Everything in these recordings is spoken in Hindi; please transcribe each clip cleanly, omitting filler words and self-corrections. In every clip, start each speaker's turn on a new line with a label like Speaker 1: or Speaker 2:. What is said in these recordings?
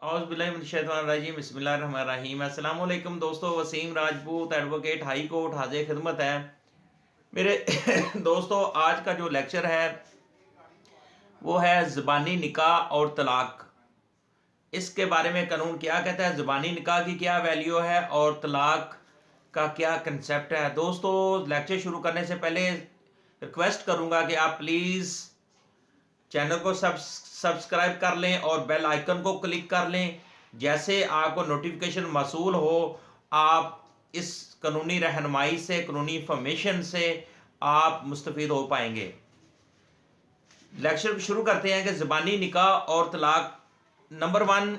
Speaker 1: औज़ुबिल्लाहिमिनश्शैतानिर्रजीम बिस्मिल्लाहिर्रहमानिर्रहीम। अस्सलाम वालेकुम दोस्तों, Wasim Rajput advocate high court हाज़िर खिदमत है। मेरे दोस्तों, आज का जो लेक्चर है वो है ज़बानी निकाह और तलाक। इसके बारे में कानून क्या कहता है, ज़बानी निकाह की क्या वैल्यू है और तलाक का क्या कंसेप्ट है। दोस्तों, लेक्चर शुरू करने से पहले रिक्वेस्ट करूंगा कि आप प्लीज़ चैनल को सब्सक्राइब कर लें और बेल आइकन को क्लिक कर लें। जैसे आपको नोटिफिकेशन मसूल हो, आप इस कानूनी रहनुमाई से, कानूनी इंफॉर्मेशन से आप मुस्तफ़ीद हो पाएंगे। लेक्चर शुरू करते हैं कि ज़बानी निकाह और तलाक। नंबर 1,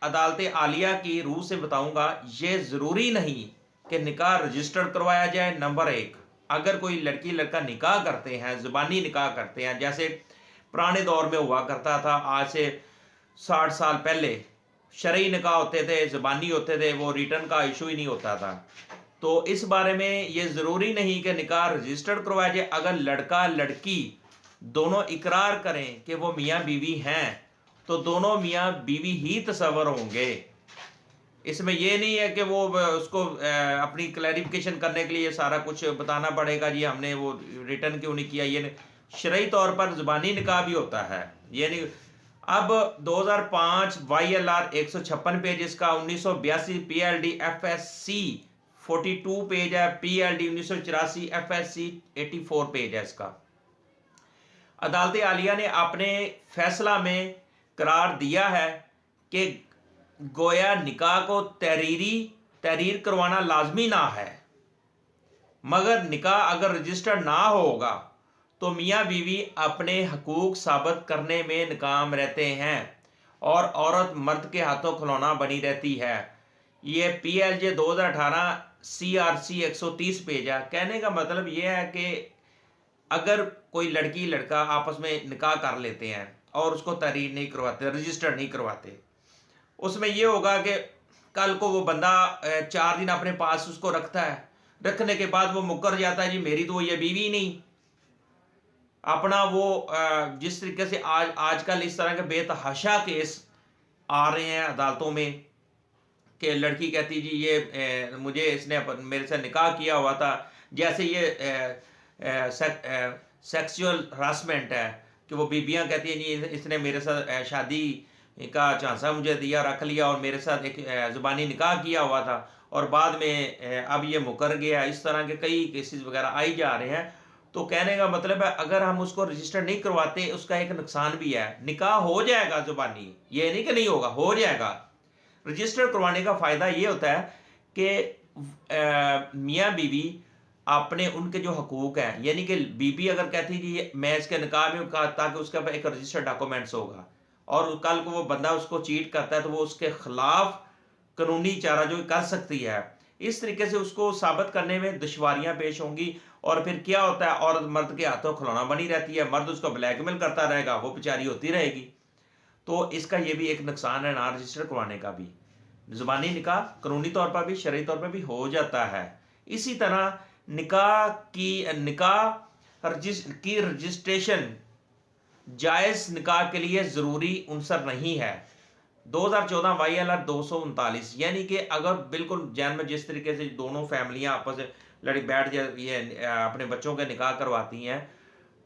Speaker 1: अदालत आलिया की रूह से बताऊंगा, ये ज़रूरी नहीं कि निकाह रजिस्टर करवाया जाए। नंबर 1, अगर कोई लड़की लड़का निकाह करते हैं, ज़बानी निकाह करते हैं, जैसे पुराने दौर में हुआ करता था, आज से 60 साल पहले शरई निकाह होते थे, ज़बानी होते थे, वो रिटर्न का इशू ही नहीं होता था। तो इस बारे में ये ज़रूरी नहीं कि निकाह रजिस्टर्ड करवाया जाए। अगर लड़का लड़की दोनों इकरार करें कि वो मियाँ बीवी हैं, तो दोनों मियाँ बीवी ही तस्वर होंगे। इसमें यह नहीं है कि वो उसको अपनी क्लैरिफिकेशन करने के लिए सारा कुछ बताना पड़ेगा, जी हमने वो रिटर्न क्यों नहीं किया। ये शरई तौर पर ज़बानी निकाह भी होता है, ये नहीं। अब 2005 YLR 156 पेज इसका, 1982 PLD FSC 42 पेज है, PLD 1984 FSC 84 पेज है इसका। अदालत आलिया ने अपने फैसला में करार दिया है कि गोया निकाह को तहरीर करवाना लाजमी ना है, मगर निकाह अगर रजिस्टर्ड ना होगा तो मियाँ बीवी अपने हकूक साबित करने में नाकाम रहते हैं और औरत मर्द के हाथों खिलौना बनी रहती है। ये PLJ 2018 CRC 130 पेज है। कहने का मतलब ये है कि अगर कोई लड़की लड़का आपस में निकाह कर लेते हैं और उसको तहरीर नहीं करवाते, रजिस्टर नहीं करवाते, उसमें यह होगा कि कल को वो बंदा 4 दिन अपने पास उसको रखता है, रखने के बाद वो मुकर जाता है, जी मेरी तो ये बीवी नहीं। अपना वो जिस तरीके से आजकल इस तरह के बेतहाशा केस आ रहे हैं अदालतों में कि लड़की कहती जी ये मुझे इसने मेरे से निकाह किया हुआ था, जैसे ये सेक्सुअल हरासमेंट है कि वो बीबियां कहती हैं जी इसने मेरे साथ शादी का झांसा मुझे दिया, रख लिया और मेरे साथ एक ज़ुबानी निकाह किया हुआ था और बाद में अब ये मुकर गया। इस तरह के कई केसेस वगैरह आई जा रहे हैं। तो कहने का मतलब है अगर हम उसको रजिस्टर नहीं करवाते, उसका एक नुकसान भी है। निकाह हो जाएगा ज़ुबानी, ये नहीं कि नहीं होगा, हो जाएगा। रजिस्टर करवाने का फ़ायदा ये होता है कि मियाँ बीवी अपने उनके जो हकूक हैं, यानी कि बीबी अगर कहती जी मैं इसके निकाह में कहा, ताकि उसके ऊपर एक रजिस्टर्ड डॉक्यूमेंट्स होगा और कल को वो बंदा उसको चीट करता है तो वो उसके खिलाफ कानूनी चारा जो कर सकती है। इस तरीके से उसको साबित करने में दुश्वारियां पेश होंगी और फिर क्या होता है, औरत मर्द के हाथों खिलौना बनी रहती है, मर्द उसको ब्लैकमेल करता रहेगा, वो बेचारी होती रहेगी। तो इसका ये भी एक नुकसान है ना रजिस्टर करवाने का भी। ज़ुबानी निकाह कानूनी तौर पर भी शरई तौर पर भी हो जाता है। इसी तरह निकाह की रजिस्ट्रेशन जायज़ निकाह के लिए ज़रूरी उनसर नहीं है। 2014 YLR 239, यानी कि अगर बिल्कुल जैन में जिस तरीके से दोनों फैमिलियां आपस में लड़ी बैठ ये अपने बच्चों के निकाह करवाती हैं,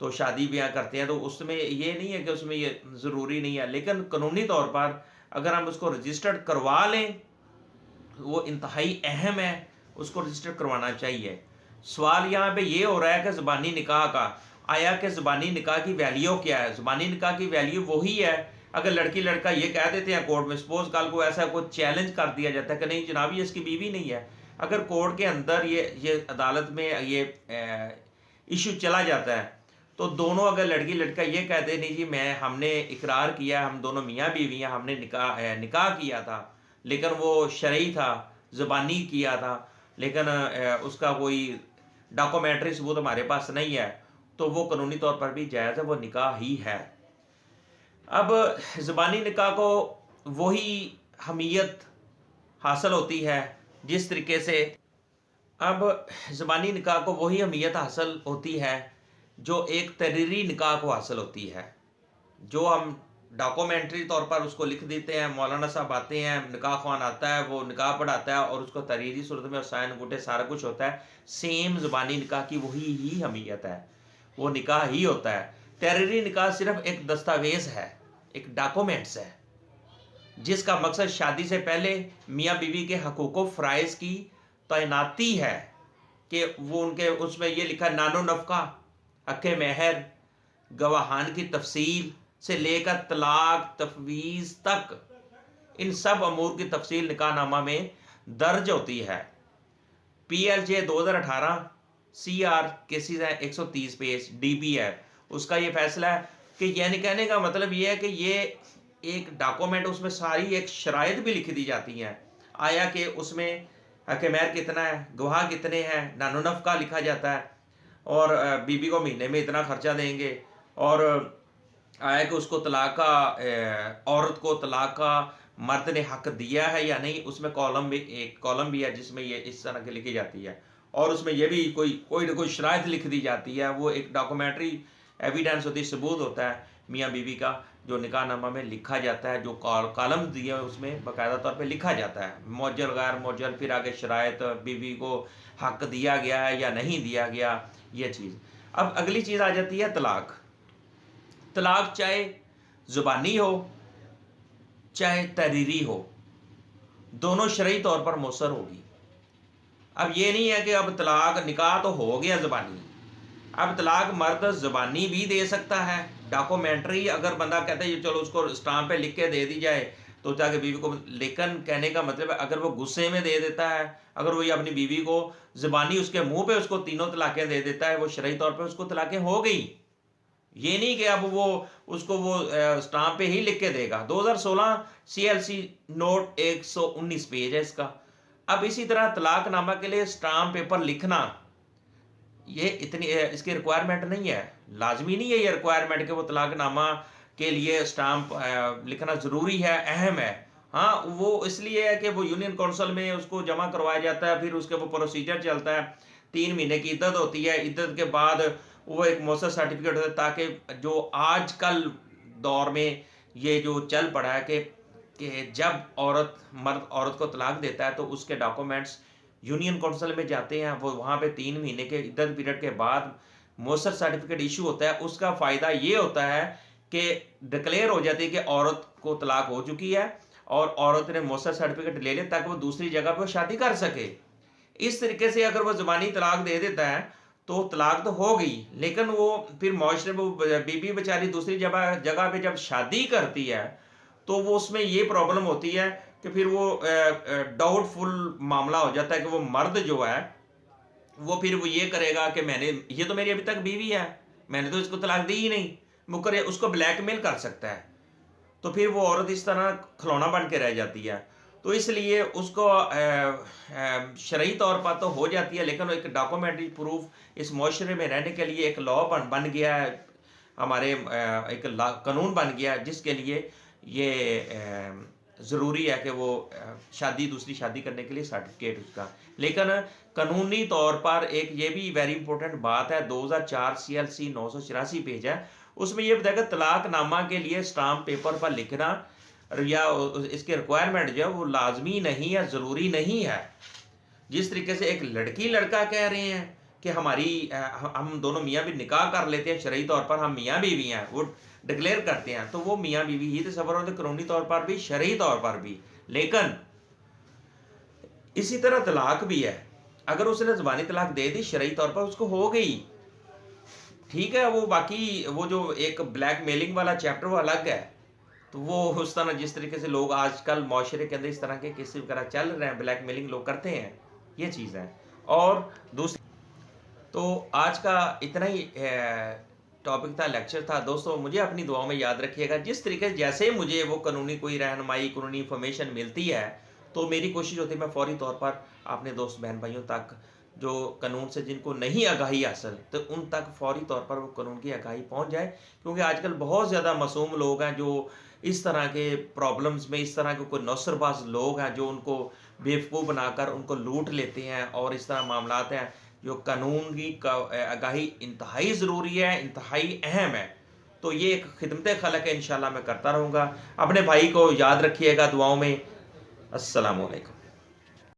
Speaker 1: तो शादी ब्याह करते हैं, तो उसमें ये नहीं है कि उसमें ये ज़रूरी नहीं है, लेकिन कानूनी तौर पर अगर हम उसको रजिस्टर्ड करवा लें वो इंतहाई अहम है, उसको रजिस्टर करवाना चाहिए। सवाल यहाँ पे ये हो रहा है कि ज़ुबानी निकाह का आया कि ज़ुबानी निकाह की वैल्यू क्या है। ज़ुबानी निकाह की वैल्यू वही है अगर लड़की लड़का ये कह देते हैं कोर्ट में, सपोज कल को ऐसा कोई चैलेंज कर दिया जाता है कि नहीं जनाब ये इसकी बीवी नहीं है, अगर कोर्ट के अंदर ये अदालत में ये इशू चला जाता है, तो दोनों अगर लड़की लड़का ये कहते नहीं जी हमने इकरार किया, हम दोनों मियाँ बीवी हैं, हमने निकाह किया था, लेकिन वो शरई था, ज़ुबानी किया था, लेकिन उसका कोई डॉक्यूमेंट्री सबूत हमारे पास नहीं है, तो वो कानूनी तौर पर भी जायज़ है, वो निकाह ही है। अब ज़ुबानी निकाह को वही हमीयत हासिल होती है जिस तरीके से अब ज़ुबानी निकाह को वही अहमियत हासिल होती है जो एक तहरीरी निकाह को हासिल होती है। जो हम डॉक्यूमेंट्री तौर पर उसको लिख देते हैं, मौलाना साहब आते हैं, निकाह ख्वान आता है, वो निकाह पढ़ाता है और उसको तहरीरी सूरत में साइन अंगूठे सारा कुछ होता है। सेम ज़ुबानी निकाह की वही ही अहमियत है, वो निकाह ही होता है। तहरीरी निकाह सिर्फ एक दस्तावेज़ है, एक डॉक्यूमेंट्स है, जिसका मकसद शादी से पहले मियाँ बीवी के हकूक़ फ़राइज़ की तैनाती है कि वो उनके उसमें ये लिखा नानो नफ़का, हक़ महर, गवाहान की तफसील से लेकर तलाक तफवीज़ तक, इन सब अमूर की तफसील निकाहनामा में दर्ज होती है। PLJ 2018 CR केसेस है 130 पेज DB है, उसका ये फैसला है कि यानी कहने का मतलब ये है कि ये एक डॉक्यूमेंट, उसमें सारी एक शराइत भी लिखी दी जाती हैं। आया कि उसमें हक़ महर कितना है, गवाह कितने हैं, नानो नफ़का लिखा जाता है और बीबी को महीने में इतना खर्चा देंगे, और आया कि उसको तलाक का औरत को तलाक का मर्द ने हक दिया है या नहीं, उसमें कॉलम भी, एक कॉलम भी है जिसमें ये इस तरह की लिखी जाती है, और उसमें ये भी कोई ना कोई शराइत लिख दी जाती है। वो एक डॉक्यूमेंट्री एविडेंस होती है, सबूत होता है मियाँ बीवी का, जो निकाहनामा में लिखा जाता है, जो कॉलम दिए हैं उसमें बाकायदा तौर पे लिखा जाता है, मौजल गैर मौजल, फिर आगे शराइत, बीवी को हक दिया गया है या नहीं दिया गया, ये चीज़। अब अगली चीज़ आ जाती है तलाक। तलाक चाहे ज़ुबानी हो चाहे तहरीरी हो, दोनों शरई तौर पर मौसर होगी। अब ये नहीं है कि अब तलाक, निकाह तो हो गया ज़ुबानी, अब तलाक मर्द ज़ुबानी भी दे सकता है, डॉक्यूमेंट्री अगर बंदा कहता है चलो उसको स्टाम्प पे लिख के दे दी जाए तो जाके बीवी को, लेकिन कहने का मतलब है अगर वो गुस्से में दे देता है, अगर वो ये अपनी बीवी को ज़ुबानी उसके मुंह पे उसको तीनों तलाक़ें दे देता है, वो शरई तौर पे उसको तलाक़ें हो गई। ये नहीं कि अब वो उसको वो स्टाम्प पे ही लिख के देगा। 2016 CLC नोट 119 पेज है इसका। अब इसी तरह तलाकनामा के लिए स्टाम्प पेपर लिखना, ये इतनी इसकी रिक्वायरमेंट नहीं है, लाजमी नहीं है ये रिक्वायरमेंट कि वो तलाकनामा के लिए स्टाम्प लिखना ज़रूरी है, अहम है। हाँ, वो इसलिए है कि वो यूनियन काउंसिल में उसको जमा करवाया जाता है, फिर उसके वो प्रोसीजर चलता है, 3 महीने की इद्दत होती है, इद्दत के बाद वो एक मौसर सर्टिफिकेट होता है, ताकि जो आजकल दौर में ये जो चल पड़ा है कि जब मर्द औरत को तलाक देता है तो उसके डॉक्यूमेंट्स यूनियन काउंसिल में जाते हैं, वो वहाँ पे 3 महीने के इद्दत पीरियड के बाद मौसर सर्टिफिकेट इशू होता है। उसका फ़ायदा ये होता है कि डिक्लेयर हो जाती है कि औरत को तलाक हो चुकी है और औरत ने मौसर सर्टिफिकेट ले लिया ताकि वो दूसरी जगह पर शादी कर सके। इस तरीके से अगर वो ज़ुबानी तलाक दे देता है तो तलाक तो हो गई, लेकिन वो फिर मुआशरे में बीबी बेचारी दूसरी जगह पे जब शादी करती है तो वो उसमें ये प्रॉब्लम होती है कि फिर वो डाउटफुल मामला हो जाता है कि वो मर्द जो है वो फिर वो ये करेगा कि ये तो मेरी अभी तक बीवी है, मैंने तो इसको तलाक दी ही नहीं, मुकर उसको ब्लैकमेल कर सकता है, तो फिर वो औरत इस तरह खिलौना बन के रह जाती है। तो इसलिए उसको शरई तौर पर तो हो जाती है, लेकिन एक डॉक्यूमेंट्री प्रूफ इस मुआशरे में रहने के लिए एक लॉ बन गया है, हमारे एक कानून बन गया जिसके लिए ये ज़रूरी है कि वो दूसरी शादी करने के लिए सर्टिफिकेट उसका। लेकिन कानूनी तौर पर एक ये भी वेरी इंपॉर्टेंट बात है, 2004 CLC 984 पेज है, उसमें ये बताएगा तलाकनामा के लिए स्टाम्प पेपर पर लिखना या इसके रिक्वायरमेंट जो है वो लाजमी नहीं है, ज़रूरी नहीं है। जिस तरीके से एक लड़की लड़का कह रहे हैं कि हम दोनों मियाँ भी निकाह कर लेते हैं, शरई तौर पर हम मियाँ बीवी हैं, वो डिक्लेयर करते हैं, तो वो मियाँ बीवी ही तस्वर होते कानूनी तौर पर भी, शरई तौर पर भी। लेकिन इसी तरह तलाक भी है, अगर उसने ज़ुबानी तलाक दे दी शरई तौर पर उसको हो गई, ठीक है, वो बाकी वो जो एक ब्लैकमेलिंग वाला चैप्टर वो अलग है। तो वो उस तरह जिस तरीके से लोग आजकल माशरे के अंदर इस तरह के केसेस वगैरह चल रहे हैं, ब्लैकमेलिंग लोग करते हैं, ये चीज़ है। और दूसरी, तो आज का इतना ही टॉपिक था, लेक्चर था। दोस्तों मुझे अपनी दुआओं में याद रखिएगा, जिस तरीके से जैसे मुझे वो कानूनी कोई रहनुमाई, कानूनी इंफॉर्मेशन मिलती है तो मेरी कोशिश होती है मैं फौरी तौर पर अपने दोस्त बहन भाइयों तक जो कानून से जिनको नहीं आगाही हासिल, तो उन तक फौरी तौर पर वो कानून की आगाही पहुंच जाए, क्योंकि आजकल बहुत ज़्यादा मासूम लोग हैं जो इस तरह के प्रॉब्लम्स में, इस तरह के कोई नौसरबाज लोग हैं जो उनको बेवकूफ़ बनाकर उनको लूट लेते हैं, और इस तरह मामलात हैं जो कानून की आगाही इंतहाई ज़रूरी है, इंतहाई अहम है। तो ये एक खिदमत खलक है, इंशाल्लाह मैं करता रहूँगा। अपने भाई को याद रखिएगा दुआओं में। अस्सलाम वालेकुम।